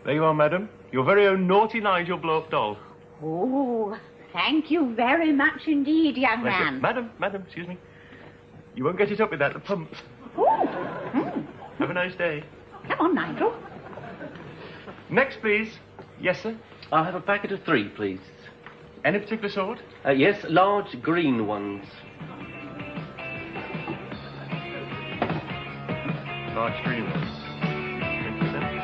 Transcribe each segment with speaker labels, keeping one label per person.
Speaker 1: There you are, madam. Your very own naughty Nigel blow-up doll.
Speaker 2: Oh, thank you very much indeed, young man.
Speaker 1: Madam, excuse me. You won't get it up without the pump.
Speaker 2: Oh.
Speaker 1: Have a nice day.
Speaker 2: Come on, Nigel.
Speaker 1: Next, please. Yes, sir.
Speaker 3: I'll have a packet of 3, please.
Speaker 1: Any particular sort?
Speaker 3: Yes, large green ones.
Speaker 1: Large green ones. Thank you, sir.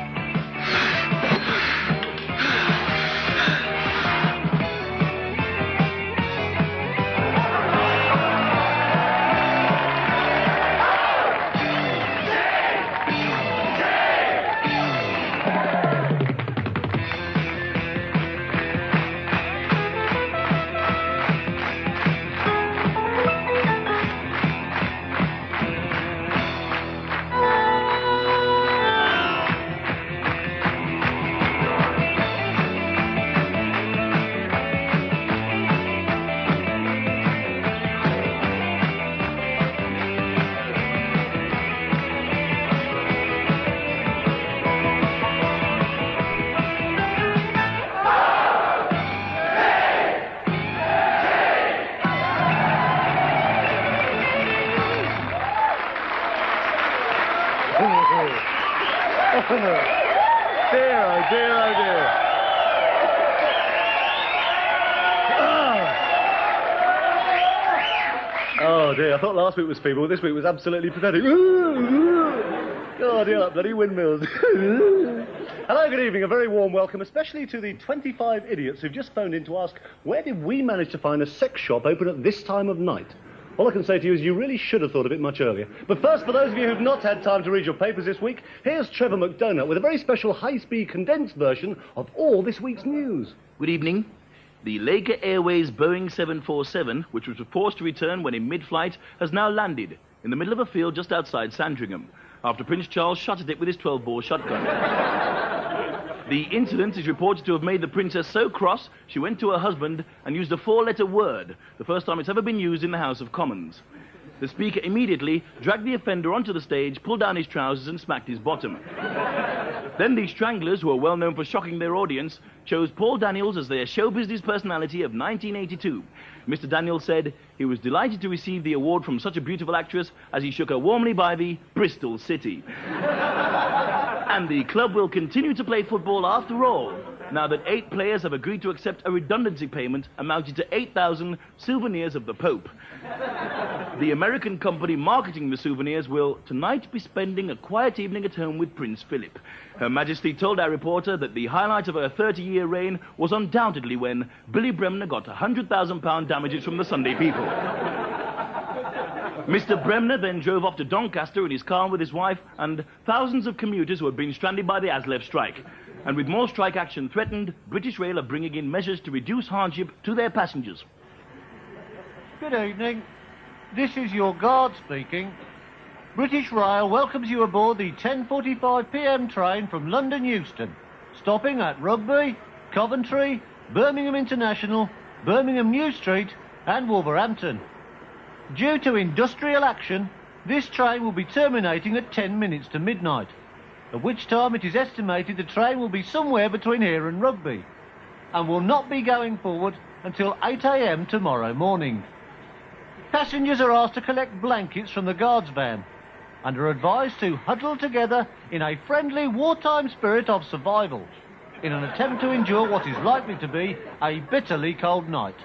Speaker 4: Oh dear, I thought last week was feeble, this week was absolutely pathetic. Oh dear, bloody windmills. Hello, good evening, a very warm welcome, especially to the 25 idiots who've just phoned in to ask, where did we manage to find a sex shop open at this time of night? All I can say to you is you really should have thought of it much earlier. But first, for those of you who've not had time to read your papers this week, here's Trevor McDonough with a very special high-speed condensed version of all this week's news.
Speaker 5: Good evening. The Laker Airways Boeing 747, which was forced to return when in mid-flight, has now landed in the middle of a field just outside Sandringham, after Prince Charles shot at it with his 12-bore shotgun. The incident is reported to have made the princess so cross, she went to her husband and used a 4-letter word, the first time it's ever been used in the House of Commons. The Speaker immediately dragged the offender onto the stage, pulled down his trousers and smacked his bottom. Then the Stranglers, who are well known for shocking their audience, chose Paul Daniels as their show business personality of 1982. Mr. Daniels said he was delighted to receive the award from such a beautiful actress as he shook her warmly by the Bristol City. And the club will continue to play football after all, now that 8 players have agreed to accept a redundancy payment amounting to 8,000 souvenirs of the Pope. The American company marketing the souvenirs will tonight be spending a quiet evening at home with Prince Philip. Her Majesty told our reporter that the highlight of her 30-year reign was undoubtedly when Billy Bremner got £100,000 damages from the Sunday people. Mr. Bremner then drove off to Doncaster in his car with his wife and thousands of commuters who had been stranded by the ASLEF strike. And with more strike action threatened, British Rail are bringing in measures to reduce hardship to their passengers.
Speaker 6: Good evening. This is your guard speaking. British Rail welcomes you aboard the 10:45 p.m. train from London Euston, stopping at Rugby, Coventry, Birmingham International, Birmingham New Street and Wolverhampton. Due to industrial action, this train will be terminating at 10 minutes to midnight, at which time it is estimated the train will be somewhere between here and Rugby, and will not be going forward until 8 a.m. tomorrow morning. Passengers are asked to collect blankets from the guards van and are advised to huddle together in a friendly wartime spirit of survival in an attempt to endure what is likely to be a bitterly cold night.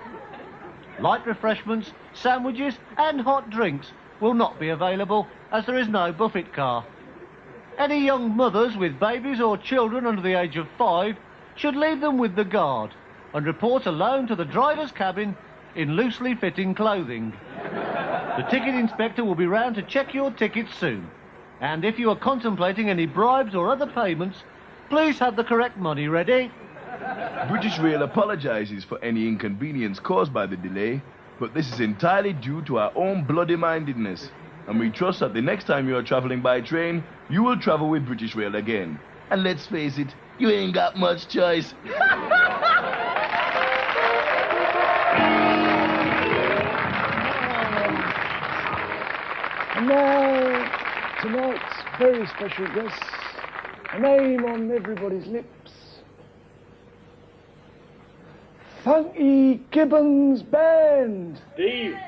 Speaker 6: Light refreshments, sandwiches and hot drinks will not be available as there is no buffet car. Any young mothers with babies or children under the age of 5 should leave them with the guard and report alone to the driver's cabin in loosely fitting clothing. The ticket inspector will be round to check your tickets soon. And if you are contemplating any bribes or other payments, please have the correct money ready.
Speaker 7: British Rail apologises for any inconvenience caused by the delay, but this is entirely due to our own bloody-mindedness. And we trust that the next time you are travelling by train, you will travel with British Rail again. And let's face it, you ain't got much choice.
Speaker 8: And now, tonight's very special guest, a name on everybody's lips, Funky Gibbons Band.
Speaker 4: Steve.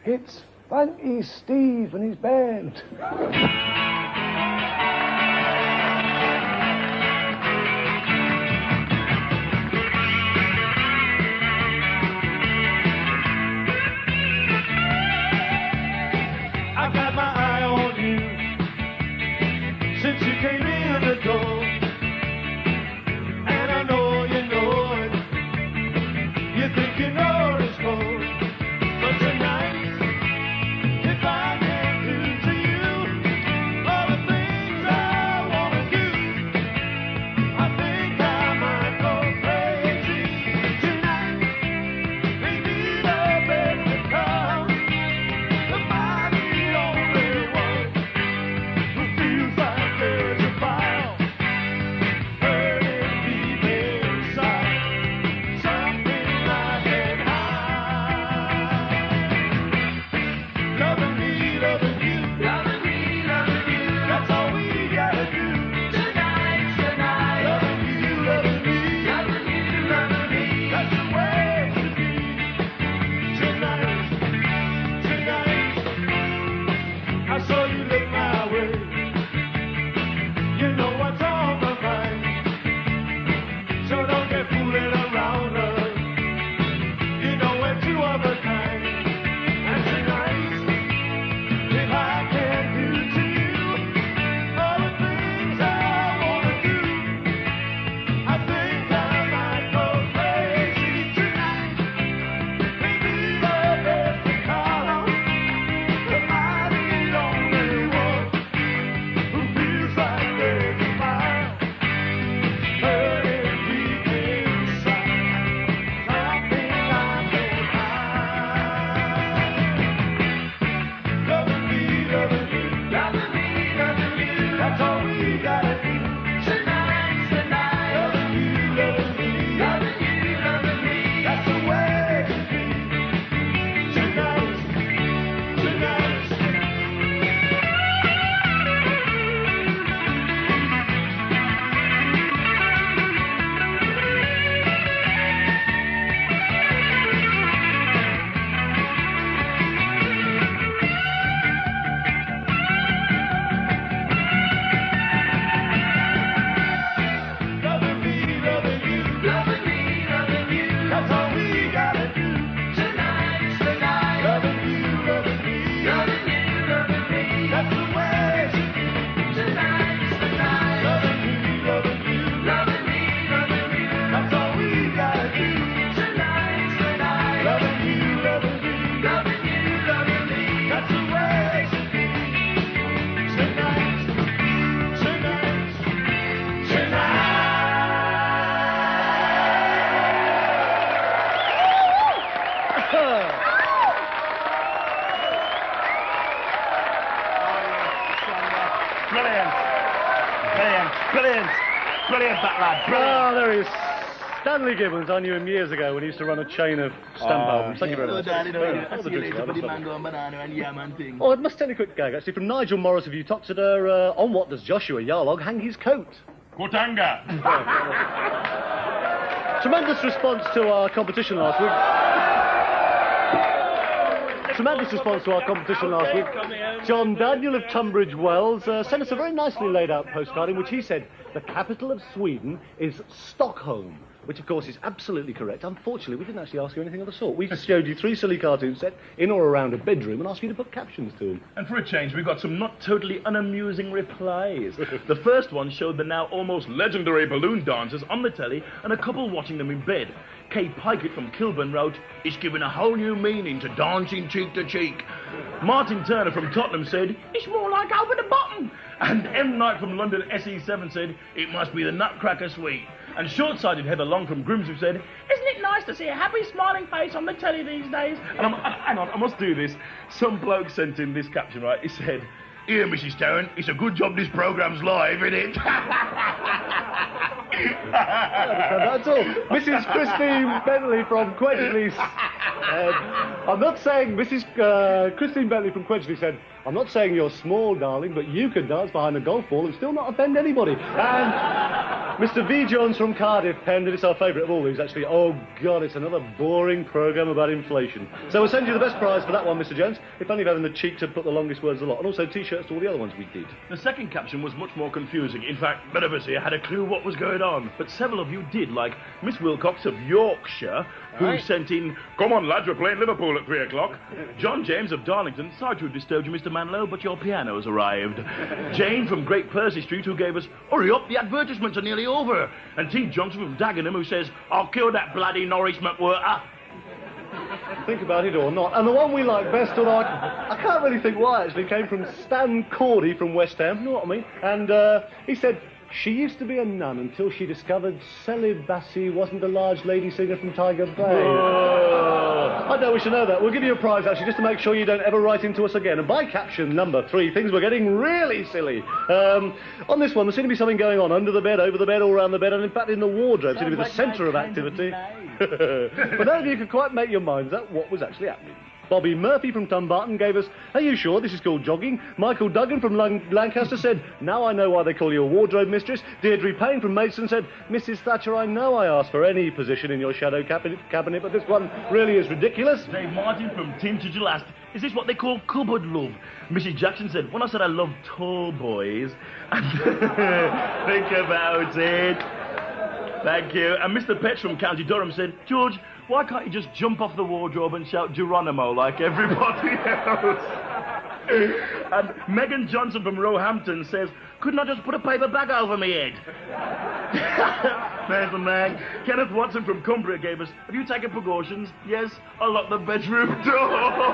Speaker 8: It's Funky Steve and his band.
Speaker 6: I got my eye on you since you came in the door, and I know you know it. You think you know it's cold, but tonight, if I can do to you all the things I wanna do, I think I might go crazy tonight. Maybe the best to come. Am I the only one who feels like there's a fire burning deep inside? Something I can hide. Loving me, loving you, loving me, loving you. That's all we gotta do. Tonight's the night. Loving you, loving me, loving you, loving me. That's the way it should be. Tonight, tonight. I saw you look my way. You know what's on my mind. So don't get fooling around us. You know we're two of a kind. And tonight, if I can do to you all the things I wanna do, I think I might go crazy tonight. Maybe the best to come. Am I the only one who feels like there's a fire burning deep inside? Something I can hide. Loving me, loving you, loving me, loving you. That's all we gotta do. Tonight's the night. Loving you, loving me, loving you, loving me. That's the way it should be. Tonight, tonight. Loving me, loving you, loving me, loving you. That's all we gotta do. Tonight's the night. Loving you, loving me, loving you, loving me. That's the way it should be. Tonight's the night. Loving you, loving you, loving me, loving you. That's all we gotta do. Tonight's the night. Loving you, loving me, loving you, loving me. That's the way it should be. Tonight, tonight, tonight.
Speaker 5: Brilliant. Brilliant. Brilliant. Brilliant, that lad. Brilliant.
Speaker 4: Ah, there he is. Stanley Gibbons, I knew him years ago when he used to run a chain of stamp albums. Thank you very much. Oh, I must tell you a quick gag, actually, from Nigel Morris of Uttoxeter. On what does Joshua Yarlog hang his coat?
Speaker 5: Kutanga.
Speaker 4: Tremendous response to our competition last week. Tremendous response to our competition last week. John Daniel of Tunbridge Wells sent us a very nicely laid out postcard in which he said the capital of Sweden is Stockholm, which of course is absolutely correct. Unfortunately, we didn't actually ask you anything of the sort. We showed you 3 silly cartoons set in or around a bedroom and asked you to put captions to them.
Speaker 5: And for a change, we've got some not totally unamusing replies. The first one showed the now almost legendary balloon dancers on the telly and a couple watching them in bed. Kay Pikett from Kilburn wrote, "It's given a whole new meaning to dancing cheek to cheek." Martin Turner from Tottenham said, "It's more like over the bottom." And M. Knight from London SE7 said, "It must be the Nutcracker Suite." And short-sighted Heather Long from Grimsby said, "Isn't it nice to see a happy, smiling face on the telly these days?" And hang on, I must do this. Some bloke sent in this caption, right? He said, "Here, Mrs. Tarrant, it's a good job this programme's live, isn't it?"
Speaker 4: That's all. Mrs. Christine Bentley from Quedgley. I'm not saying Mrs. Christine Bentley from Quedgley said, I'm not saying you're small, darling, but you could dance behind a golf ball and still not offend anybody. And Mr. V. Jones from Cardiff penned, and it's our favourite of all these, actually. Oh, God, it's another boring programme about inflation. So we'll send you the best prize for that one, Mr. Jones, if only having the cheek to put the longest words of the lot. And also T-shirts to all the other ones we did.
Speaker 5: The second caption was much more confusing. In fact, none of us here had a clue what was going on. But several of you did, like Miss Wilcox of Yorkshire, who sent in, "Come on, lads, we're playing Liverpool at 3 o'clock. John James of Darlington, sorry to have disturbed you, Mr. Manlow, but your piano has arrived. Jane from Great Percy Street, who gave us, hurry up, the advertisements are nearly over. And T. Johnson from Dagenham, who says, I'll kill that bloody Norris McWhirter.
Speaker 4: Think about it or not. And the one we like best, although I can't really think why, actually, came from Stan Cordy from West Ham, you know what I mean? And he said, she used to be a nun until she discovered celibacy wasn't a large lady singer from Tiger Bay. Oh. I don't wish to know that. We'll give you a prize, actually, just to make sure you don't ever write into us again. And by caption number 3, things were getting really silly. On this one, there seemed to be something going on under the bed, over the bed, all around the bed, and in fact in the wardrobe seemed to be the centre of activity. But none of you could quite make your minds up what was actually happening. Bobby Murphy from Dumbarton gave us, are you sure this is called jogging? Michael Duggan from Lancaster said, now I know why they call you a wardrobe mistress. Deirdre Payne from Maidstone said, Mrs. Thatcher, I know I asked for any position in your shadow cabinet, but this one really is ridiculous.
Speaker 5: Dave Martin from Tintagel asked, is this what they call cupboard love? Mrs. Jackson said, when I said I love tall boys, think about it. Thank you. And Mr. Petch from County Durham said, George, why can't you just jump off the wardrobe and shout Geronimo like everybody else? And Megan Johnson from Roehampton says, couldn't I just put a paper bag over my head? There's the Meg. Kenneth Watson from Cumbria gave us, have you taken precautions? Yes, I locked the bedroom door.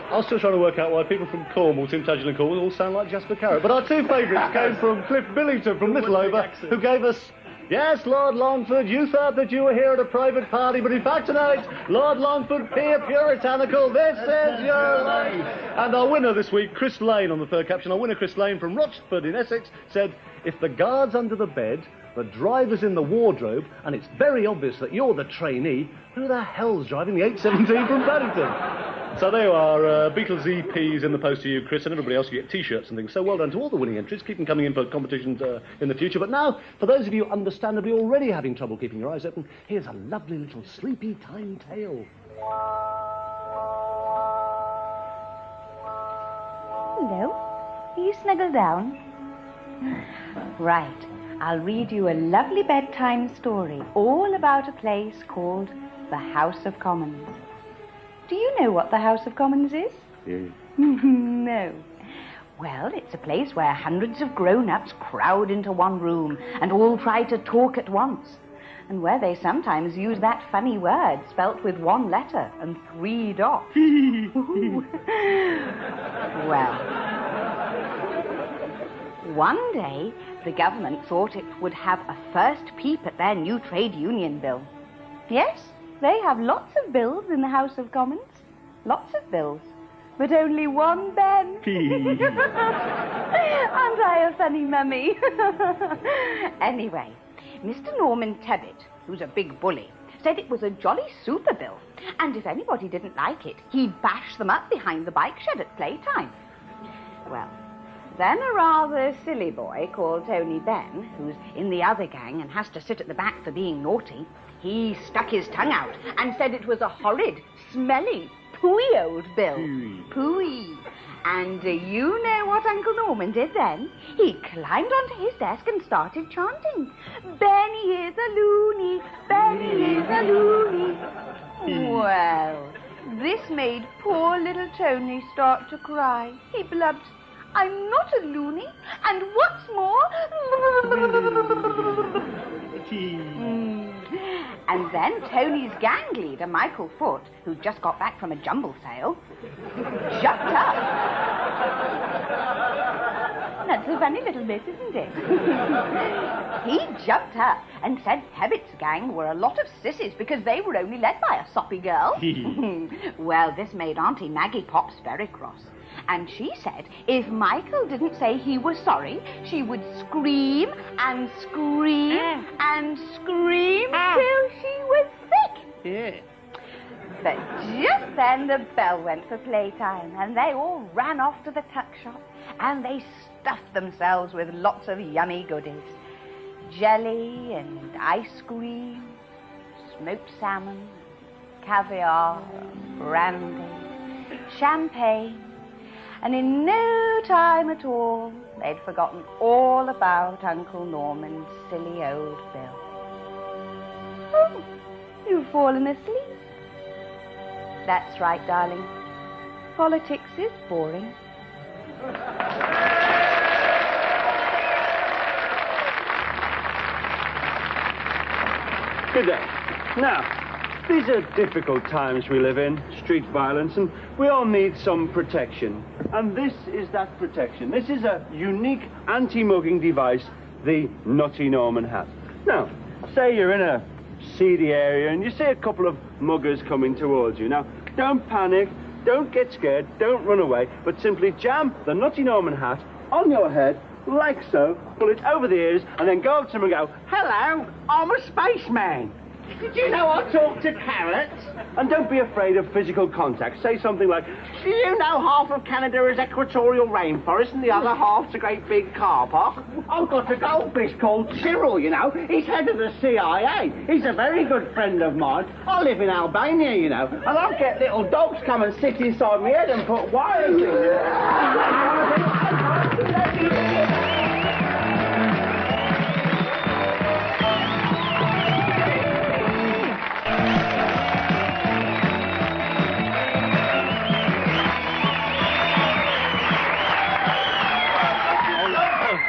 Speaker 4: I was still trying to work out why people from Cornwall, Tintagel and Cornwall, all sound like Jasper Carrot. But our two favourites came from Cliff Billington from Middleover, who gave us, yes, Lord Longford, you thought that you were here at a private party, but in fact tonight, Lord Longford, peer puritanical, this is your life. And our winner this week, Chris Lane on the third caption, our winner Chris Lane from Rochford in Essex, said, if the guard's under the bed, the driver's in the wardrobe, and it's very obvious that you're the trainee, who the hell's driving the 817 from Paddington? So there you are, Beatles EPs in the post to you, Chris, and everybody else. You get T-shirts and things. So well done to all the winning entries. Keep them coming in for competitions in the future. But now, for those of you understandably already having trouble keeping your eyes open, here's a lovely little sleepy time tale.
Speaker 2: Hello. Are you snuggled down? Right. I'll read you a lovely bedtime story all about a place called the House of Commons. Do you know what the House of Commons is?
Speaker 4: Yeah.
Speaker 2: No. Well, it's a place where hundreds of grown-ups crowd into one room and all try to talk at once, and where they sometimes use that funny word spelt with one letter and 3 dots. Well, one day the government thought it would have a first peep at their new trade union bill. Yes, they have lots of bills in the House of Commons. Lots of bills. But only one Ben. Aren't I a funny mummy? Anyway, Mr. Norman Tebbit, who's a big bully, said it was a jolly super bill. And if anybody didn't like it, he'd bash them up behind the bike shed at playtime. Well, then a rather silly boy called Tony Benn, who's in the other gang and has to sit at the back for being naughty, he stuck his tongue out and said it was a horrid, smelly, pooey old bill. Pooey. And you know what Uncle Norman did then? He climbed onto his desk and started chanting, Benny is a loony, Benny is a loony. Well, this made poor little Tony start to cry. He blubbed, I'm not a loony, and what's more... And then Tony's gang leader, Michael Foot, who'd just got back from a jumble sale, jumped up. That's a funny little bit, isn't it? He jumped up and said Tebbett's gang were a lot of sissies because they were only led by a soppy girl. Well, this made Auntie Maggie Pops very cross. And she said if Michael didn't say he was sorry, she would scream and scream and scream till she was sick. But just then the bell went for playtime, and they all ran off to the tuck shop, and they stuffed themselves with lots of yummy goodies. Jelly and ice cream, smoked salmon, caviar, brandy, champagne, and in no time at all, they'd forgotten all about Uncle Norman's silly old bill. Oh, you've fallen asleep. That's right, darling. Politics is boring.
Speaker 9: Good day. Now, these are difficult times we live in, street violence, and we all need some protection. And this is that protection. This is a unique anti-mugging device, the Nutty Norman hat. Now, say you're in a seedy area and you see a couple of muggers coming towards you. Now, don't panic, don't get scared, don't run away, but simply jam the Nutty Norman hat on your head, like so, pull it over the ears, and then go up to them and go, "Hello, I'm a spaceman. Did you know I talk to carrots?" And don't be afraid of physical contact. Say something like, "Do you know half of Canada is equatorial rainforest and the other half's a great big car park? I've got a goldfish called Cyril, you know. He's head of the CIA. He's a very good friend of mine. I live in Albania, you know, and I get little dogs come and sit inside my head and put wires in."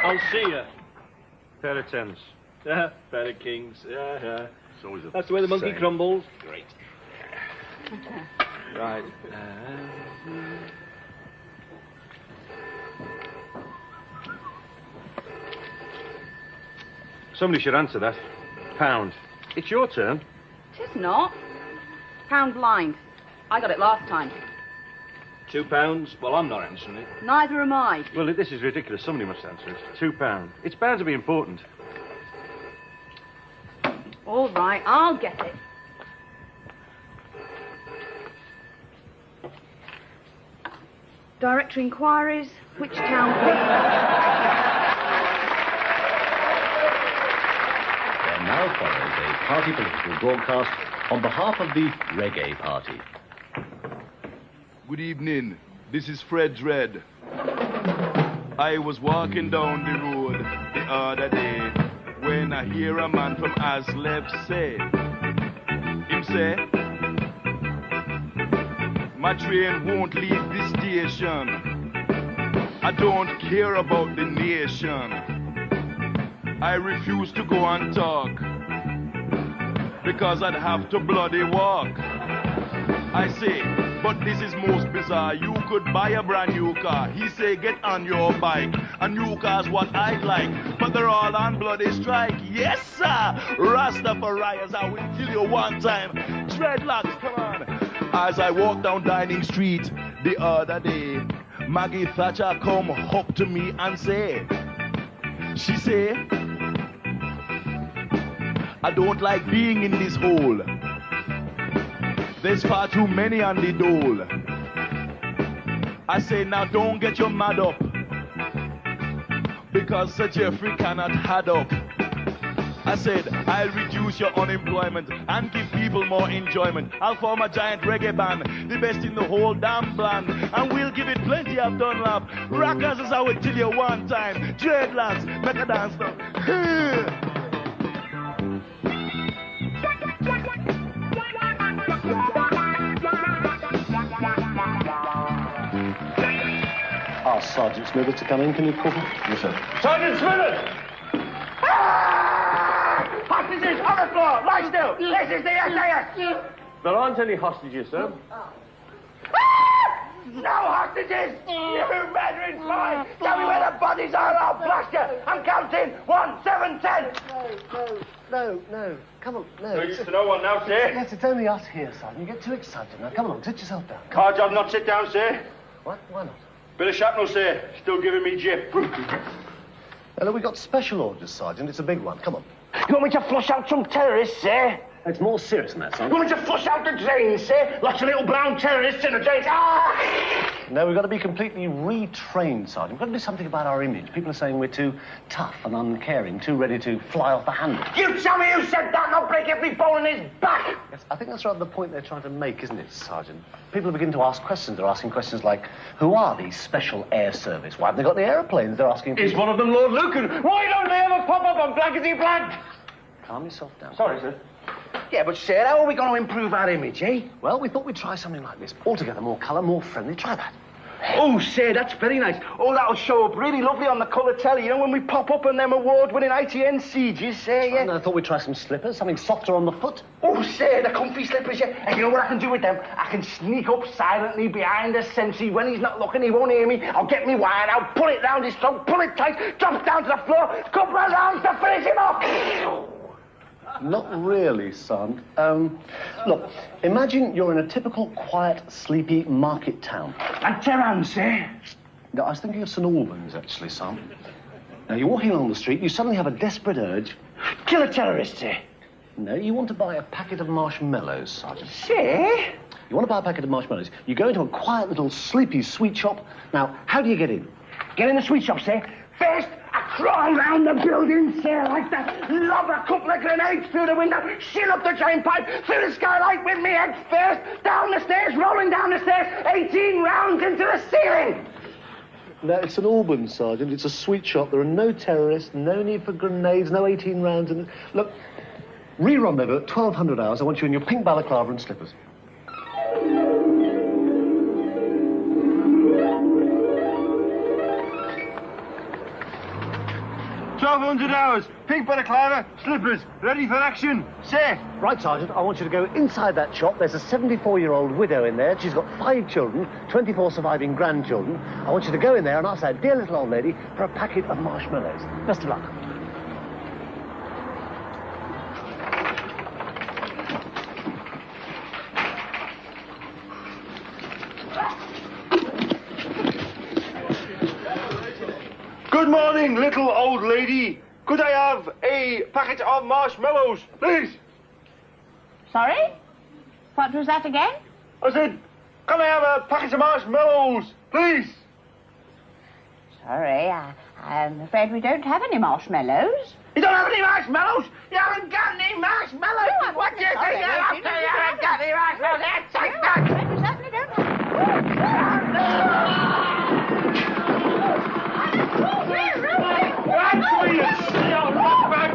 Speaker 6: I'll see you. Pair of tens. Yeah, pair of kings. Yeah. That's the way the monkey crumbles. Great. Right. Somebody should answer that. Pound. It's your turn.
Speaker 2: Tis not. Pound blind. I got it last time.
Speaker 6: £2. Well, I'm not answering it.
Speaker 2: Neither am I.
Speaker 6: Well, this is ridiculous. Somebody must answer it. £2. It's bound to be important.
Speaker 2: All right, I'll get it. Directory inquiries. Which town, please?
Speaker 10: There now follows a party political broadcast on behalf of the Reggae Party.
Speaker 7: Good evening. This is Fred Dredd. I was walking down the road the other day when I hear a man from Aslep say, him say, "My train won't leave the station. I don't care about the nation. I refuse to go and talk because I'd have to bloody walk." I say, but this is most bizarre. You could buy a brand new car. He say, get on your bike. A new car's what I'd like. But they're all on bloody strike. Yes, sir. Rastafarians, I will kill you one time. Dreadlocks, come on. As I walk down Dining Street the other day, Maggie Thatcher come up to me and say, she say, "I don't like being in this hole. There's far too many on the dole." I say, now don't get your mad up, because Sir Jeffrey cannot add up. I said, I'll reduce your unemployment and give people more enjoyment. I'll form a giant reggae band, the best in the whole damn land, and we'll give it plenty of Dunlap. Rockers, as I will tell you one time. Dreadlocks, make a dance now.
Speaker 10: Ask Sergeant Smithers to come in. Can you call him? Yes, sir.
Speaker 9: Sergeant Smithers! Hostages on the floor! Lie still! This is the SAS! There aren't any hostages, sir. No hostages! You murdering spy! Tell me where the bodies are, I'll blast you! I'm counting! 1, 7, 10!
Speaker 8: No. Come on, no.
Speaker 9: No use to no one now, sir.
Speaker 8: Yes, it's only us here, son. You get too excited. Now, come along, sit yourself down.
Speaker 9: Car job not sit down, sir.
Speaker 8: What? Why not?
Speaker 9: Bit of shrapnel, sir. Still giving me jip.
Speaker 8: Well, we got special orders, Sergeant. It's a big one. Come on.
Speaker 9: You want me to flush out some terrorists, sir?
Speaker 8: It's more serious than that, son.
Speaker 11: Want to flush out the drains, sir? Lots of little brown terrorists in the drains. Ah!
Speaker 8: No, we've got to be completely retrained, Sergeant. We've got to do something about our image. People are saying we're too tough and uncaring, too ready to fly off the handle.
Speaker 11: You tell me who said that and I'll break every bone in his back!
Speaker 8: Yes, I think that's rather the point they're trying to make, isn't it, Sergeant? People begin to ask questions. They're asking questions like, who are these Special Air Service? Why haven't they got the aeroplanes? They're asking...
Speaker 11: Is one of them Lord Lucan? Why don't they ever pop up on Blankety Blank?
Speaker 8: Calm yourself down.
Speaker 11: Sorry, sir. Yeah, but, sir, how are we going to improve our image, eh?
Speaker 8: Well, we thought we'd try something like this. Altogether more colour, more friendly. Try that.
Speaker 11: Oh, sir, that's very nice. Oh, that'll show up really lovely on the colour telly, you know, when we pop up on them award-winning ITN sieges, sir, yeah?
Speaker 8: And I thought we'd try some slippers, something softer on the foot.
Speaker 11: Oh, sir, the comfy slippers, yeah. And you know what I can do with them? I can sneak up silently behind the sentry. When he's not looking, he won't hear me. I'll get me wire out, pull it round his throat, pull it tight, drop down to the floor, couple of rounds to finish him off.
Speaker 8: Not really, son. Look, imagine you're in a typical, quiet, sleepy market town.
Speaker 11: And Tehran, sir?
Speaker 8: No, I was thinking of St. Albans, actually, son. Now, you're walking along the street, you suddenly have a desperate urge.
Speaker 11: Kill a terrorist, sir?
Speaker 8: No, you want to buy a packet of marshmallows, Sergeant.
Speaker 11: Sir?
Speaker 8: You want to buy a packet of marshmallows. You go into a quiet little sleepy sweet shop. Now, how do you get in?
Speaker 11: Get in the sweet shop, sir. First, I crawl round the building, sir, like that. Lob a couple of grenades through the window, shin up the drain pipe, through the skylight with me head first, down the stairs, rolling down the stairs, 18 rounds into the ceiling.
Speaker 8: No, it's St. Albans, Sergeant. It's a sweet shop. There are no terrorists, no need for grenades, no 18 rounds. And look, re-rendezvous at 1200 hours. I want you in your pink balaclava and slippers.
Speaker 11: 1200 hours, pink balaclava, slippers, ready for action. Sir.
Speaker 8: Right, Sergeant, I want you to go inside that shop. There's a 74-year-old widow in there. She's got 5 children, 24 surviving grandchildren. I want you to go in there and ask that dear little old lady for a packet of marshmallows. Best of luck.
Speaker 11: Good morning, little old lady. Could I have a packet of marshmallows, please?
Speaker 2: Sorry? What was that again?
Speaker 11: I said, can I have a packet of marshmallows, please?
Speaker 2: Sorry, I'm afraid we don't have any marshmallows.
Speaker 11: You don't have any marshmallows? You haven't got any marshmallows?
Speaker 2: No,
Speaker 11: What do you think you're after? You haven't got any marshmallows? Take that!
Speaker 2: We certainly don't have.
Speaker 11: Actually, you see how rock back.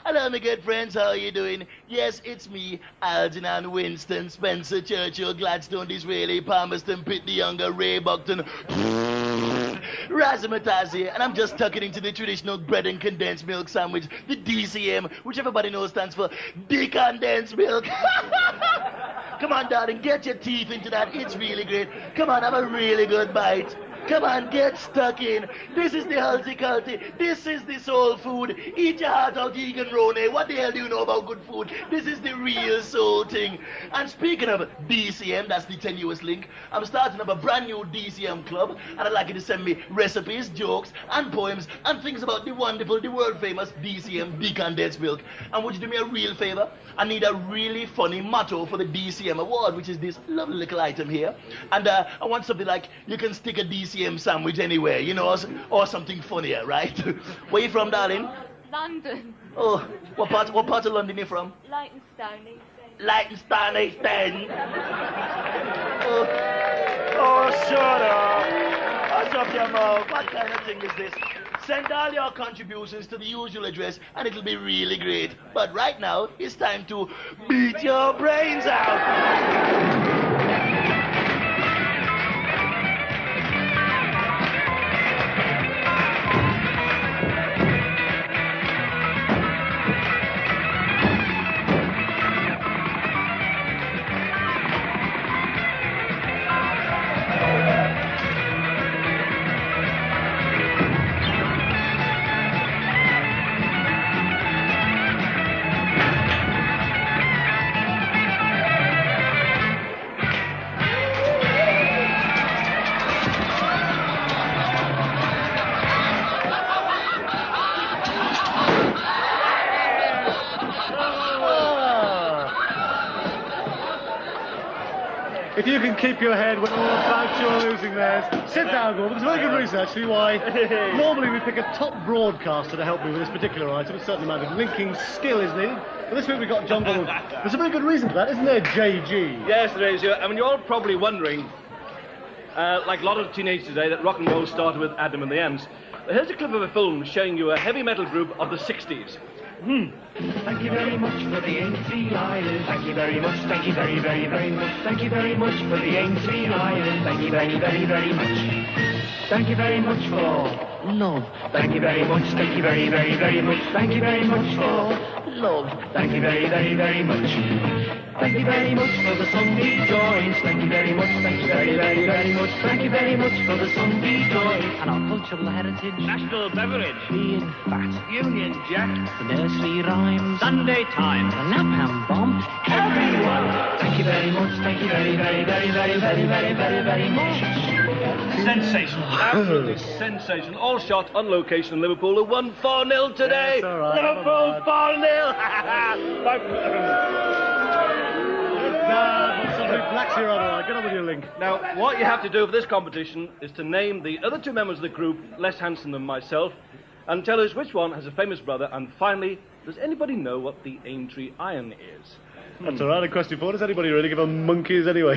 Speaker 5: Hello, my good friends, how are you doing? Yes, it's me, Adnan Winston, Spencer, Churchill, Gladstone, Disraeli, Palmerston, Pitt the Younger, Ray Buckton, Razzmatazz here, and I'm just tucking into the traditional bread and condensed milk sandwich, the DCM, which everybody knows stands for decondensed milk. Come on, darling, get your teeth into that. It's really great. Come on, have a really good bite. Come on, get stuck in. This is the healthy culty. This is the soul food. Eat your heart out, Egan Roney. What the hell do you know about good food? This is the real soul thing. And speaking of DCM, that's the tenuous link, I'm starting up a brand new DCM club, and I'd like you to send me recipes, jokes, and poems, and things about the wonderful, the world-famous DCM, decondensed milk. And would you do me a real favor? I need a really funny motto for the DCM award, which is this lovely little item here. And I want something like, you can stick a DCM sandwich anywhere, you know, or something funnier, right? Where you from, darling?
Speaker 12: London.
Speaker 5: Oh, what part of London you from?
Speaker 12: Leytonstone, East End.
Speaker 5: Leytonstone, East End. Oh, shut up. Hush up your mouth. What kind of thing is this? Send all your contributions to the usual address and it'll be really great. But right now, it's time to beat your brains out.
Speaker 4: If you can keep your head when all about you're losing theirs. Sit down, Gordon. It's a very good reason, actually, why normally we pick a top broadcaster to help me with this particular item. A certain amount of linking skill is needed. But this week we've got John Gordon. There's a very good reason for that, isn't there, JG?
Speaker 3: Yes, there is. I mean, you're all probably wondering, like a lot of teenagers today, that rock and roll started with Adam and the Ants. Here's a clip of a film showing you a heavy metal group of the 60s.
Speaker 11: Thank you very much for the Aintree Island. Thank you very much. Thank you very, very, very much. Thank you very much for the Aintree Island. Thank you very, very, very much. Thank you very much for love. Thank you very much. Thank you very, very, very much. Thank you very much for love. Thank you very, very, very much. Thank you very much for the Sunday joints. Thank you very much. Thank you very, very, very much. Thank you very much for the Sunday joints and our cultural heritage.
Speaker 5: National beverage.
Speaker 11: Being fat.
Speaker 5: Union Jack.
Speaker 11: The nursery rhymes.
Speaker 5: Sunday time.
Speaker 11: The napalm bomb. Everyone. Thank you very much. Thank you very, very, very, very, very, very, very, very much.
Speaker 3: Sensational. Absolutely sensational. All shot on location in Liverpool, who won 4-0 today.
Speaker 4: Yes, all right.
Speaker 3: Liverpool 4-0.
Speaker 4: Relax your honor. Get on with your link.
Speaker 3: Now, what you have to do for this competition is to name the other two members of the group less handsome than myself and tell us which one has a famous brother, and finally, does anybody know what the Aintree Iron is?
Speaker 4: That's all right, a question for. Does anybody really give a monkeys anyway?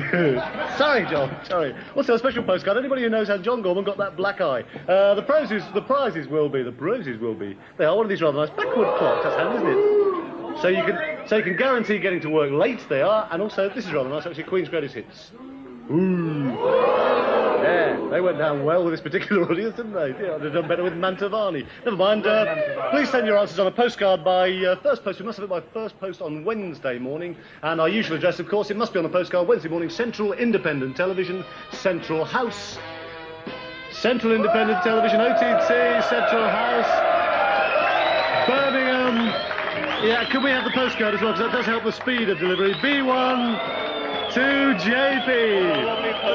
Speaker 4: Sorry, John, sorry. Also, a special postcard. Anybody who knows how John Gorman got that black eye. The prizes will be, they are one of these rather nice backward clocks, that's handy, isn't it? So you can guarantee getting to work late, they are, and also, this is rather nice, actually, Queen's Greatest Hits. Ooh. Yeah, they went down well with this particular audience, didn't they? Yeah, they've done better with Mantovani. Never mind. Please send your answers on a postcard by first post. We must have it by first post on Wednesday morning. And our usual address, of course, it must be on a postcard Wednesday morning. Central Independent Television, Central House. Central Independent Television, OTT, Central House, Birmingham. Yeah, can we have the postcode as well? Because that does help the speed of delivery. B1... to JP.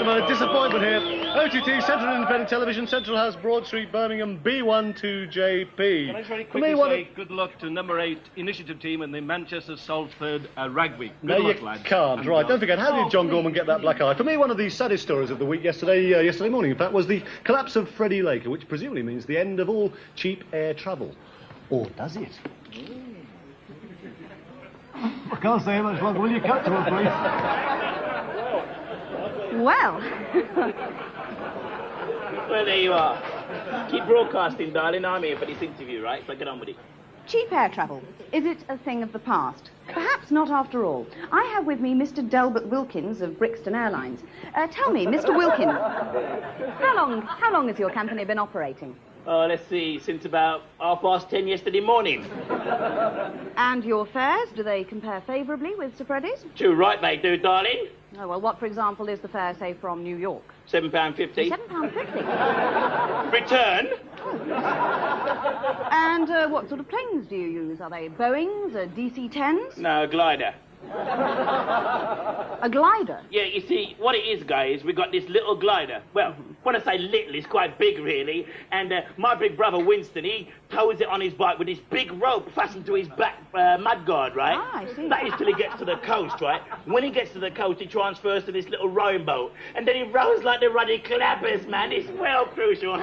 Speaker 4: A disappointment here. OTT, Central Independent Television, Central House, Broad Street, Birmingham, B1 to JP.
Speaker 3: Can I very quickly say good luck to number 8 initiative team in the Manchester Salford Rugby. Good luck, lads.
Speaker 4: Can't. Right, don't forget, how did John Gorman get that black eye? For me, one of the saddest stories of the week yesterday morning, in fact, was the collapse of Freddie Laker, which presumably means the end of all cheap air travel. Or does it?
Speaker 6: I can't say much longer. Will you cut to it, please?
Speaker 2: Well.
Speaker 5: Well, there you are. Keep broadcasting, darling. I'm here for this interview, right? So get on with it.
Speaker 2: Cheap air travel. Is it a thing of the past? Perhaps not after all. I have with me Mr. Delbert Wilkins of Brixton Airlines. Tell me, Mr. Wilkins, how long has your company been operating?
Speaker 5: Let's see, since about 10:30 yesterday morning.
Speaker 2: And your fares, do they compare favourably with Sir Freddie's?
Speaker 5: Too right they do, darling.
Speaker 2: Oh, well, what, for example, is the fare, say, from New York?
Speaker 5: £7.50.
Speaker 2: £7.50?
Speaker 5: Return?
Speaker 2: Oh. And what sort of planes do you use? Are they Boeings, DC-10s?
Speaker 5: No, a glider.
Speaker 2: A glider?
Speaker 5: Yeah, you see, what it is, guys, we got this little glider. Well, when I say little, it's quite big, really. And my big brother, Winston, he tows it on his bike with this big rope fastened to his back mudguard, right?
Speaker 2: Ah, I see.
Speaker 5: That is till he gets to the coast, right? When he gets to the coast, he transfers to this little rowing boat. And then he rows like the ruddy clappers, man. It's well crucial.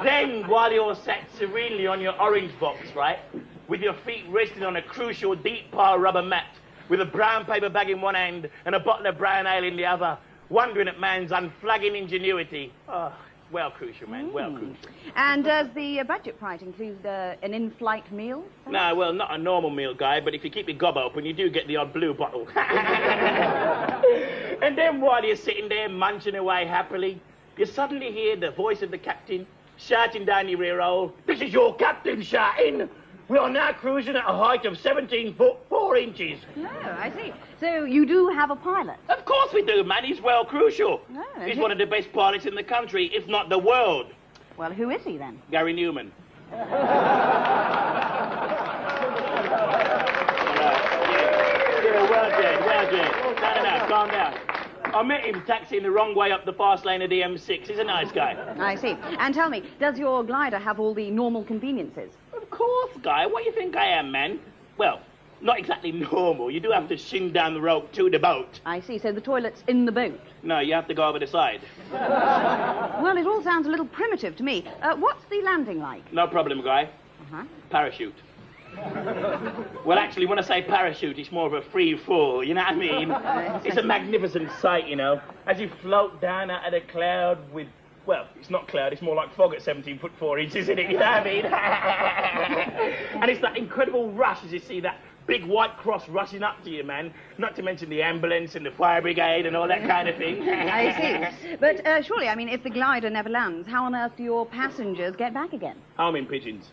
Speaker 5: Then, while you're sat serenely on your orange box, right? With your feet resting on a crucial deep pile rubber mat, with a brown paper bag in one hand and a bottle of brown ale in the other, wondering at man's unflagging ingenuity. Oh, well crucial, man, well crucial.
Speaker 2: And does the budget price include an in-flight meal?
Speaker 5: No, well, not a normal meal, guy, but if you keep your gob open, you do get the odd blue bottle. And then while you're sitting there munching away happily, you suddenly hear the voice of the captain shouting down your rear hole, "This is your captain shouting! We are now cruising at a height of 17 foot 4 inches.
Speaker 2: Oh, I see. So you do have a pilot?
Speaker 5: Of course we do, man. He's well crucial.
Speaker 2: Oh,
Speaker 5: He's one of the best pilots in the country, if not the world.
Speaker 2: Well, who is he then?
Speaker 5: Gary Newman. Yeah, well done. No, calm down. I met him taxiing the wrong way up the fast lane of the M6. He's a nice guy.
Speaker 2: I see. And tell me, does your glider have all the normal conveniences?
Speaker 5: Of course, Guy. What do you think I am, man? Well, not exactly normal. You do have to shin down the rope to the boat.
Speaker 2: I see, so the toilet's in the boat.
Speaker 5: No, you have to go over the side.
Speaker 2: Well, it all sounds a little primitive to me. What's the landing like?
Speaker 5: No problem, Guy.
Speaker 2: Uh-huh.
Speaker 5: Parachute. Well, actually, when I say parachute, it's more of a free fall, you know what I mean? It's a magnificent sight, you know, as you float down out of the cloud with, well, it's not cloud, it's more like fog at 17 foot 4 inches, isn't it, you know what I mean? And it's that incredible rush as you see that big white cross rushing up to you, man, not to mention the ambulance and the fire brigade and all that kind of thing.
Speaker 2: I see. But surely, I mean, if the glider never lands, how on earth do your passengers get back again?
Speaker 5: Homing pigeons.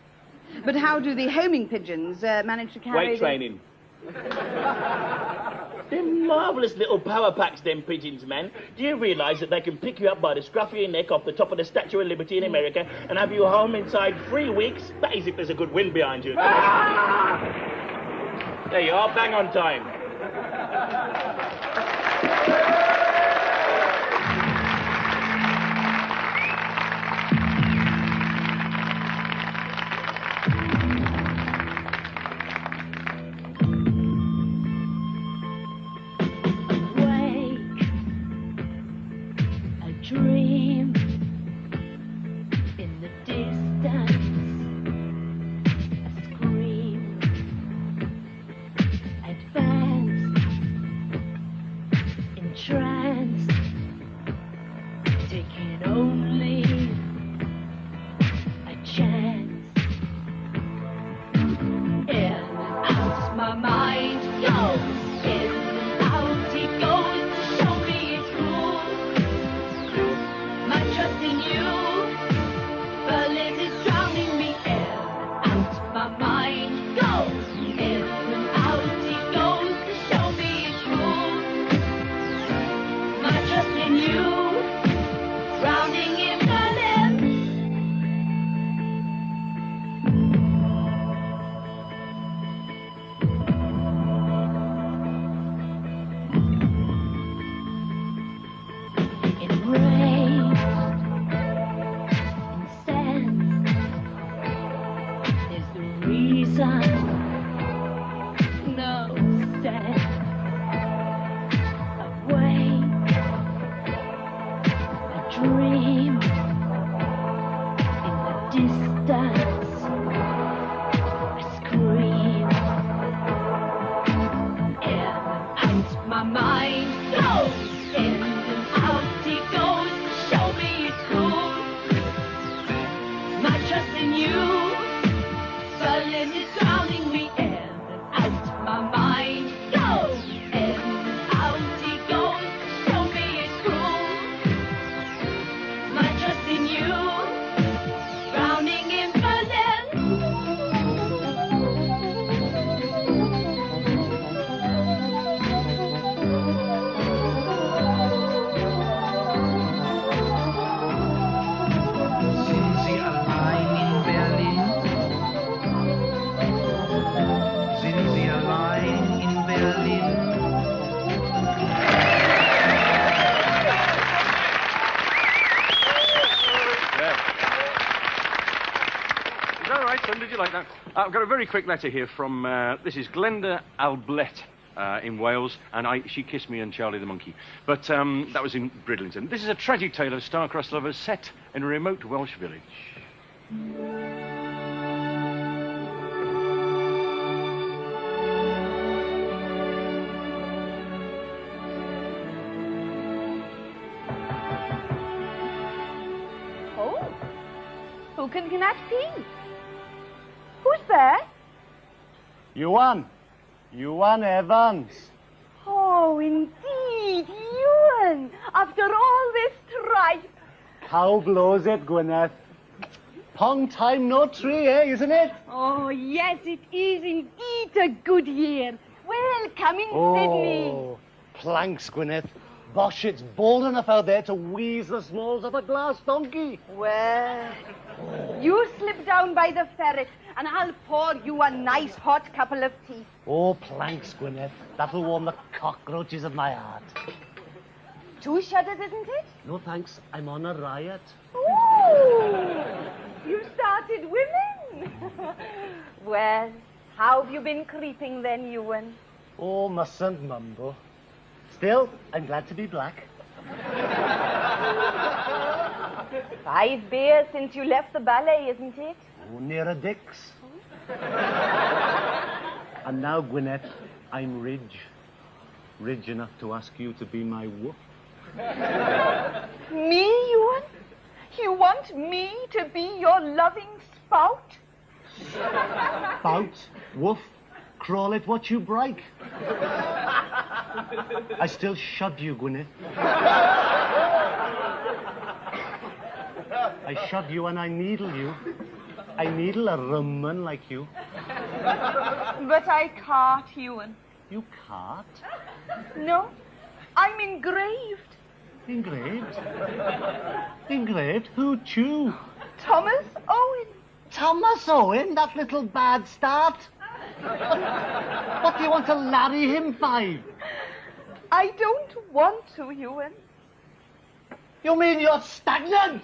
Speaker 2: But how do the homing pigeons manage to carry...
Speaker 5: Weight training. They're marvellous little power packs, them pigeons, man. Do you realise that they can pick you up by the scruff of your neck off the top of the Statue of Liberty in America and have you home inside 3 weeks? That is if there's a good wind behind you. There you are, bang on time.
Speaker 13: Dream in the distance, a scream, advanced, entranced, taking only a chance. In and out my mind goes, in and out he goes to show me it's true. My trust in you, Berlin is drowning me in and out. My mind goes in and out. He goes to show me it's true. My trust in you, drowning in Berlin. In rain. Reason, no sense. Awake, a dream in the distance. I scream, in and out my mind goes, in and out he goes to show me it's cool. My trust in you. Berlin is drowning me in and out. My mind goes in and out. He goes to show me it's cool. My trust in you, drowning in Berlin.
Speaker 14: Sind Sie allein in Berlin? Sind Sie allein in Berlin?
Speaker 9: Is that all right, son? Did you like that? I've got a very quick letter here from, this is Glenda Alblet in Wales, and she kissed me and Charlie the monkey. But that was in Bridlington. This is a tragic tale of star-crossed lovers set in a remote Welsh village.
Speaker 2: Oh, who can that be? Who's there?
Speaker 6: Yuan Evans.
Speaker 2: Oh, indeed, Ewan. After all this tripe.
Speaker 6: How blows it, Gwyneth? Long time no tree, isn't it?
Speaker 12: Oh, yes, it is indeed a good year. Welcome in Sydney.
Speaker 6: Oh, planks, Gwyneth. Bosh, it's bold enough out there to wheeze the smalls of a glass donkey.
Speaker 2: Well, you slip down by the ferret, and I'll pour you a nice hot couple of tea.
Speaker 6: Oh, planks, Gwyneth. That'll warm the cockroaches of my heart.
Speaker 2: 2 shudders, isn't it?
Speaker 6: No, thanks. I'm on a riot.
Speaker 2: Ooh, you started women. Well,
Speaker 12: How have you been creeping then, Ewan?
Speaker 8: Oh, mustn't mumble. Still, I'm glad to be black.
Speaker 12: 5 beers since you left the ballet, isn't it?
Speaker 8: Oh, near a Dick's. And now, Gwyneth, I'm Ridge. Ridge enough to ask you to be my woof.
Speaker 12: Me, Ewan? You want me to be your loving spout?
Speaker 8: Spout, woof, crawl it what you break. I still shove you, Gwyneth. I shove you and I needle you. I needle a rumman like you.
Speaker 12: But I can't, Ewan.
Speaker 8: You can't?
Speaker 12: No, I'm engraved.
Speaker 8: Engraved? Engraved? Who chew?
Speaker 12: Thomas Owen.
Speaker 8: Thomas Owen, that little bad start. What do you want to larry him 5?
Speaker 12: I don't want to, Ewan.
Speaker 8: You mean you're stagnant?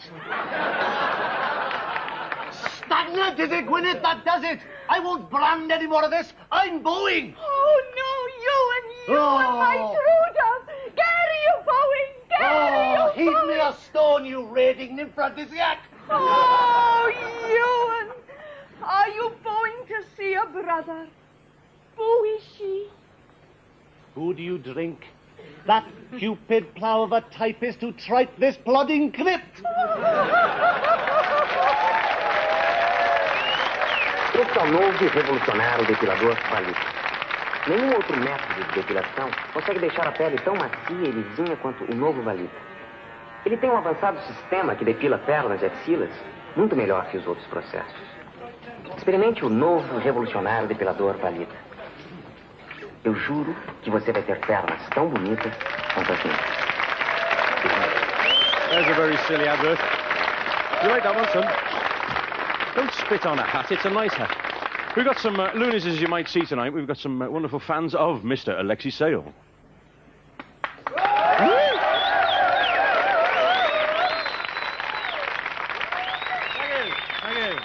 Speaker 8: Stagnant, is it, Gwyneth? That does it. I won't brand any more of this. I'm booing.
Speaker 12: Oh, no, Ewan, my true dove. Gary, you bowing. Gary, you
Speaker 8: heave
Speaker 12: bowing.
Speaker 8: me a stone, you raiding nymphrodisiac.
Speaker 12: Oh, Ewan, are you going to see a brother? Who is she?
Speaker 8: Who do you drink? That cupid plough of a typist who tripe this plodding crypt.
Speaker 15: Esse é o novo e revolucionário depilador palito. Nenhum outro método de depilação consegue deixar a pele tão macia e lisinha quanto o novo Valita. Ele tem um avançado sistema que depila pernas e axilas muito melhor que os outros processos. Experimente o novo revolucionário depilador Valita. Eu juro que você vai ter pernas tão bonitas quanto as minhas.
Speaker 3: There's a very silly advert. You like that one, son? Don't spit on a hat, it's a nice hat. We've got some loonies, as you might see tonight. We've got some wonderful fans of Mr. Alexi Sale.
Speaker 9: Thank you.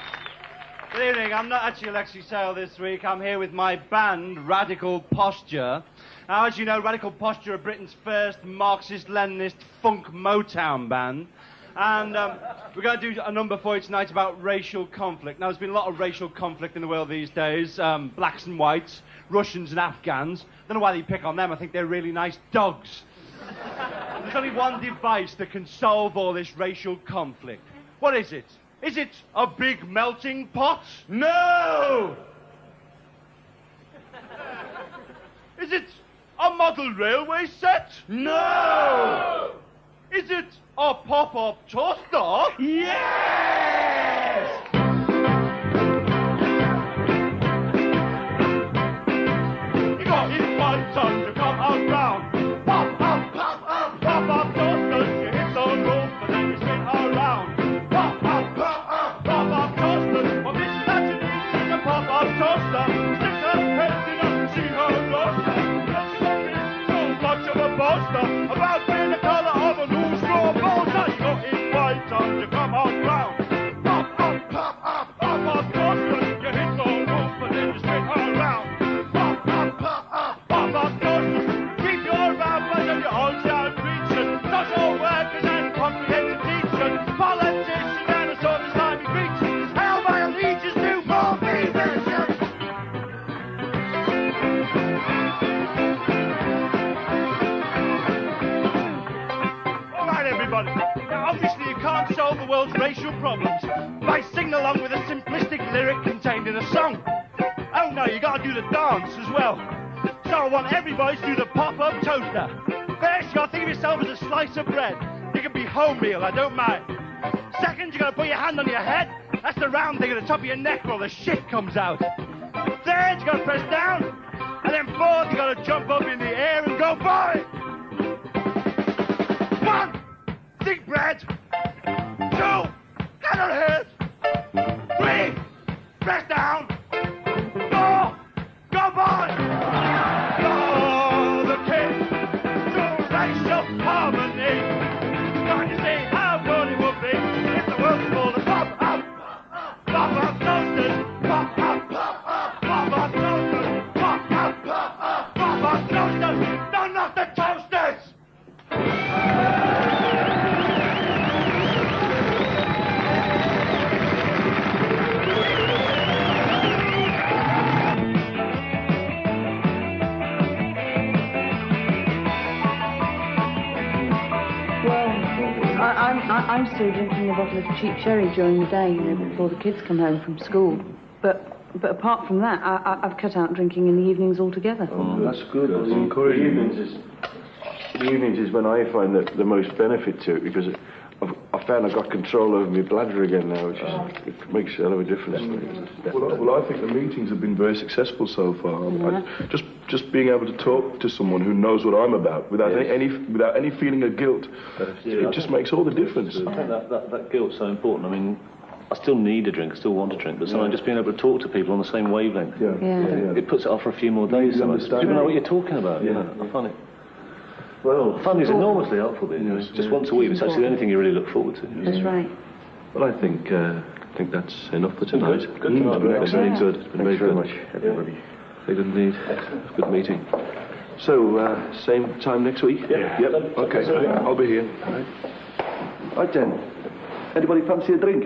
Speaker 9: Good evening. I'm not actually Alexi Sale this week. I'm here with my band, Radical Posture. Now, as you know, Radical Posture are Britain's first Marxist-Leninist funk Motown band. And we're going to do a number for you tonight about racial conflict. Now, there's been a lot of racial conflict in the world these days. Blacks and whites, Russians and Afghans. Don't know why they pick on them. I think they're really nice dogs. There's only one device that can solve all this racial conflict. What is it? Is it a big melting pot? No! Is it a model railway set? No! Is it a pop-up toaster? Yes! You got it one time to come out round. Pop up, pop up, pop up toasters. You hit the roof and then you spin around. Pop up, pop up, pop up toasters. Well, this is actually a pop-up toaster. Stick her head in and see her roaster. And she won't be so much of a boaster about being the colour of a new straw bolster. You got it right time to come out round. Pop up, pop up, pop up toasters. You hit the roof and then you spin around. Pop up, pop up, pop up toasters. Keep your rabbit and your own sound preaching. Social workers and comprehensive teachers. Politicians and a sort of slimy creatures. Hell by allegiance to more visions. All right, everybody. Now, obviously, you can't solve the world's racial problems by singing along with a simplistic lyric contained in a song. Oh, no, you gotta do the dance as well. So I want everybody to do the pop-up toaster. First, you gotta think of yourself as a slice of bread. You can be wholemeal, I don't mind. Second, you gotta put your hand on your head. That's the round thing at the top of your neck where all the shit comes out. Third, you gotta press down. And then fourth, you gotta jump up in the air and go for it. 1, think bread. 2, hand on head. 3, press down. 4, go for it. Oh, the key to racial harmony. Can't you see how good it would be if the world was called a pop-up toasters? Pop-up, pop-up, pop-up toasters.
Speaker 2: necessarily drinking a bottle of cheap sherry during the day, you know, before the kids come home from school. But apart from that, I've cut out drinking in the evenings altogether.
Speaker 16: Oh, that's good. That's encouraging. The evenings is when I find the most benefit to it, because I found I've got control over my bladder again now, which it makes a hell of a difference.
Speaker 7: Well, I think the meetings have been very successful so far. Just being able to talk to someone who knows what I'm about without any feeling of guilt, it just makes all the difference.
Speaker 10: I think that guilt's so important. I mean, I still need a drink, I still want a drink, but sometimes just being able to talk to people on the same wavelength, it puts it off for a few more days. People know what you're talking about. You know? I find it. Well, I find it's enormously helpful. Just once a week, it's actually the only thing you really look forward to.
Speaker 2: That's right.
Speaker 16: Well, I think that's enough for tonight.
Speaker 10: Good tonight.
Speaker 16: It's been good. It's been very much, everybody. Good indeed. Good meeting. So, same time next week?
Speaker 10: Yeah.
Speaker 16: Yep. Okay. I'll be here. Right then. Anybody fancy a drink?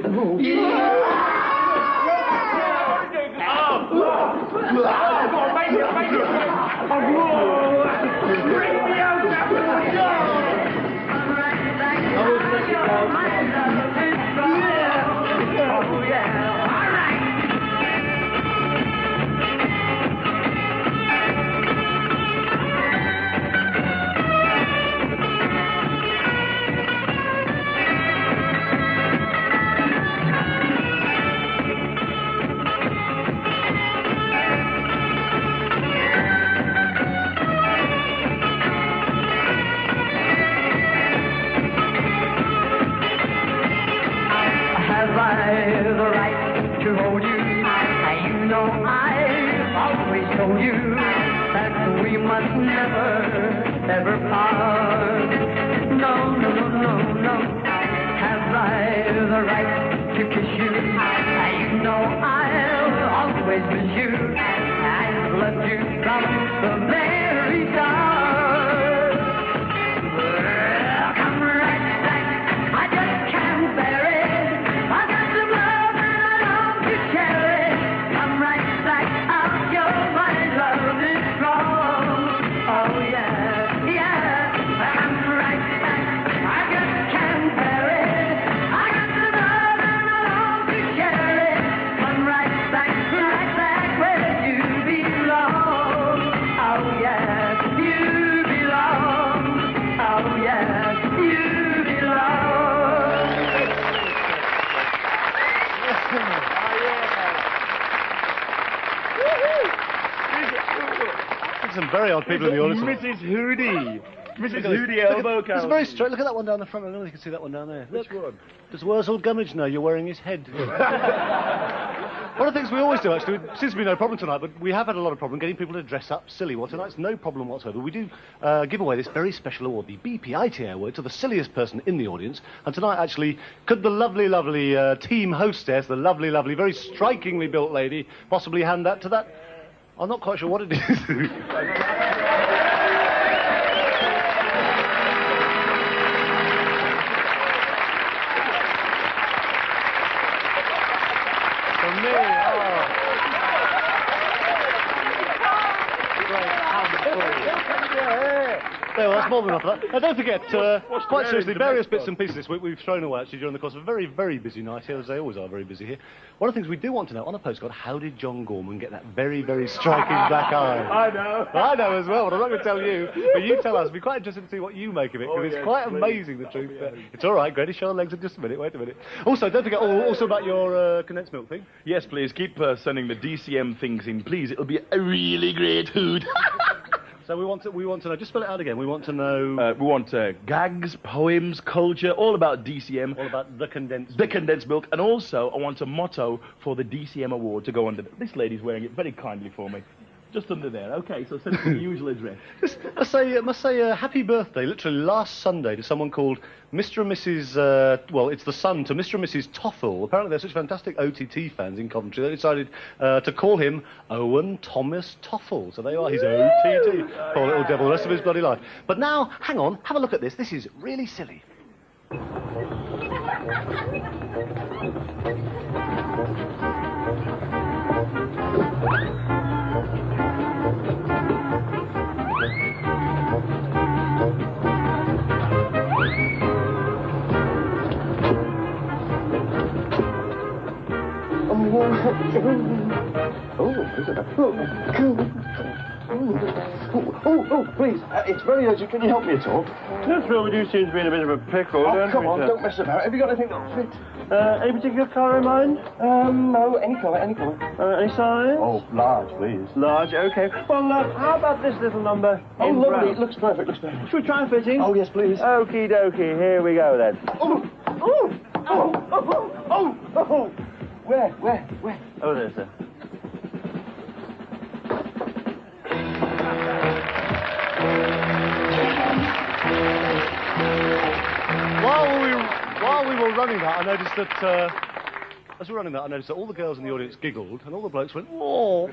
Speaker 13: Ever part. No. Have I the right to kiss you? You know I'll always miss you. I've loved you from the very start. Come right back, I just can't bear it. I got some love and I long to share it. Come right back, I'll show my love is strong. Oh yeah.
Speaker 4: Some very odd people in the audience.
Speaker 1: Mrs. Hoodie. Mrs. Hoodie elbow count.
Speaker 8: It's very straight. Look at that one down the front. I don't know if you can see that one down there.
Speaker 1: Which one?
Speaker 8: Does Wurzel Gummidge know you're wearing his head?
Speaker 4: One of the things we always do, actually, seems to be no problem tonight, but we have had a lot of problem getting people to dress up silly. Well, tonight's no problem whatsoever. We do give away this very special award, the BPIT award, to the silliest person in the audience. And tonight, actually, could the lovely, lovely team hostess, the lovely, lovely, very strikingly built lady, possibly hand that to that? I'm not quite sure what it is. For me, There, well, that's more than enough of that. Now, don't forget, quite seriously, various bits and pieces this week we've thrown away, actually, during the course of a very, very busy night here, as they always are very busy here. One of the things we do want to know, on a postcard, how did John Gorman get that very, very striking black eye?
Speaker 1: I know.
Speaker 4: I know as well, but I'm not going to tell you. But you tell us. It'd be quite interesting to see what you make of it, because it's quite amazing, the truth. It's all right, Grady, show our legs in just a minute. Wait a minute. Also, don't forget, also about your condensed milk thing.
Speaker 5: Yes, please, keep sending the DCM things in, please. It'll be a really great hood.
Speaker 4: So we want to know, just spell it out again, we want to know...
Speaker 5: we want gags, poems, culture, all about DCM.
Speaker 4: All about the condensed milk.
Speaker 5: The condensed milk. And also, I want a motto for the DCM award to go under... This lady's wearing it very kindly for me. Just under there. Okay, so send it to the usual address.
Speaker 4: I must say happy birthday, literally last Sunday, to someone called Mr. and Mrs. Well, it's the son to Mr. and Mrs. Toffel. Apparently they're such fantastic OTT fans in Coventry, they decided to call him Owen Thomas Toffel. So there you are, he's OTT. Poor little devil, the rest of his bloody life. But now, hang on, have a look at this. This is really silly.
Speaker 16: Please, it's very urgent. Can you help me at all?
Speaker 9: Yes, well, we do seem to be in a bit of a pickle, don't we?
Speaker 16: Come on, don't mess about. Have you got anything that'll fit?
Speaker 9: Any particular colour in mind?
Speaker 16: No, any colour, any colour.
Speaker 9: Any size?
Speaker 16: Oh, large, please.
Speaker 9: Large, okay. Well, how about this little number?
Speaker 16: Oh,
Speaker 9: in
Speaker 16: lovely.
Speaker 9: brown?
Speaker 16: It looks perfect, looks perfect.
Speaker 9: Should we try fitting?
Speaker 16: Oh, yes, please.
Speaker 9: Okie dokie, here we go then.
Speaker 16: Oh! Where?
Speaker 9: Oh, there, sir.
Speaker 4: While we were running that, I noticed that, as we were running that, I noticed that all the girls in the audience giggled and all the blokes went, oh.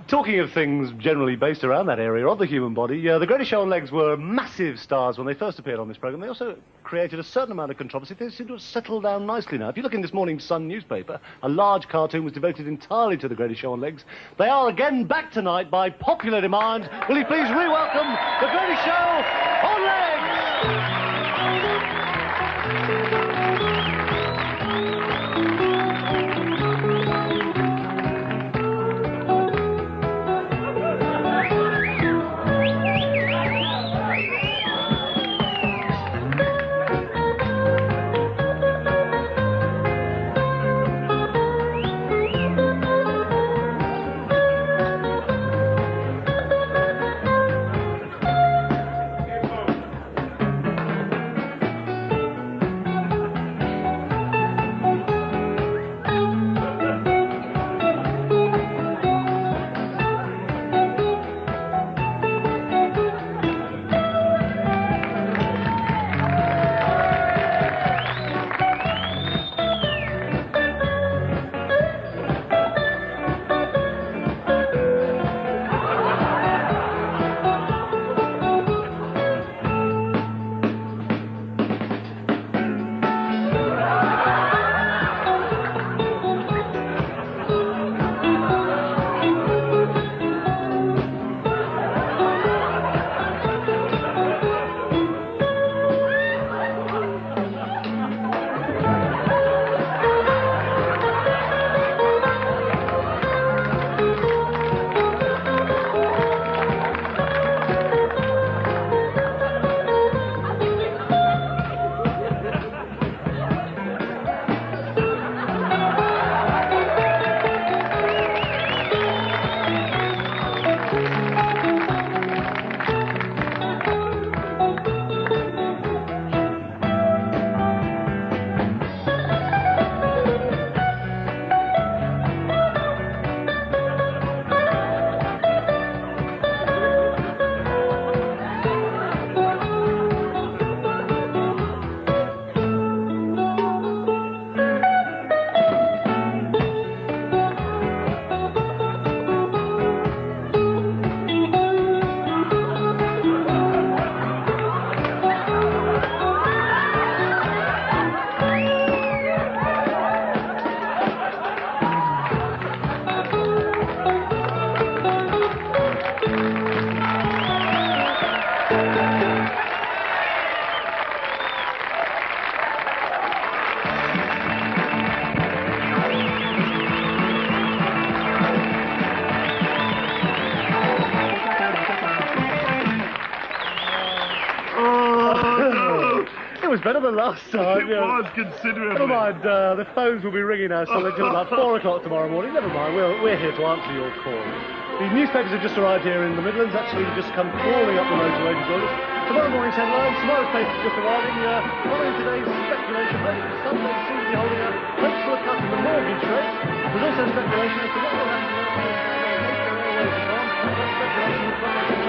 Speaker 4: Talking of things generally based around that area of the human body, the Greatest Show on Legs were massive stars when they first appeared on this programme. They also created a certain amount of controversy. They seem to have settled down nicely now. If you look in this morning's Sun newspaper, a large cartoon was devoted entirely to the Greatest Show on Legs. They are again back tonight by popular demand. Will you please re-welcome the Greatest Show on Legs? was better than last time.
Speaker 16: It was considerably.
Speaker 4: Never mind, the phones will be ringing now still until about 4 o'clock tomorrow morning. Never mind, we're here to answer your call. The newspapers have just arrived here in the Midlands, actually just come crawling up the motorway to join us. Tomorrow morning's headlines, tomorrow's paper's just arriving. Following today's speculation, maybe Sunday seems to be holding out hopes for a cut in the mortgage rate. There's also speculation as to what will happen to the speculation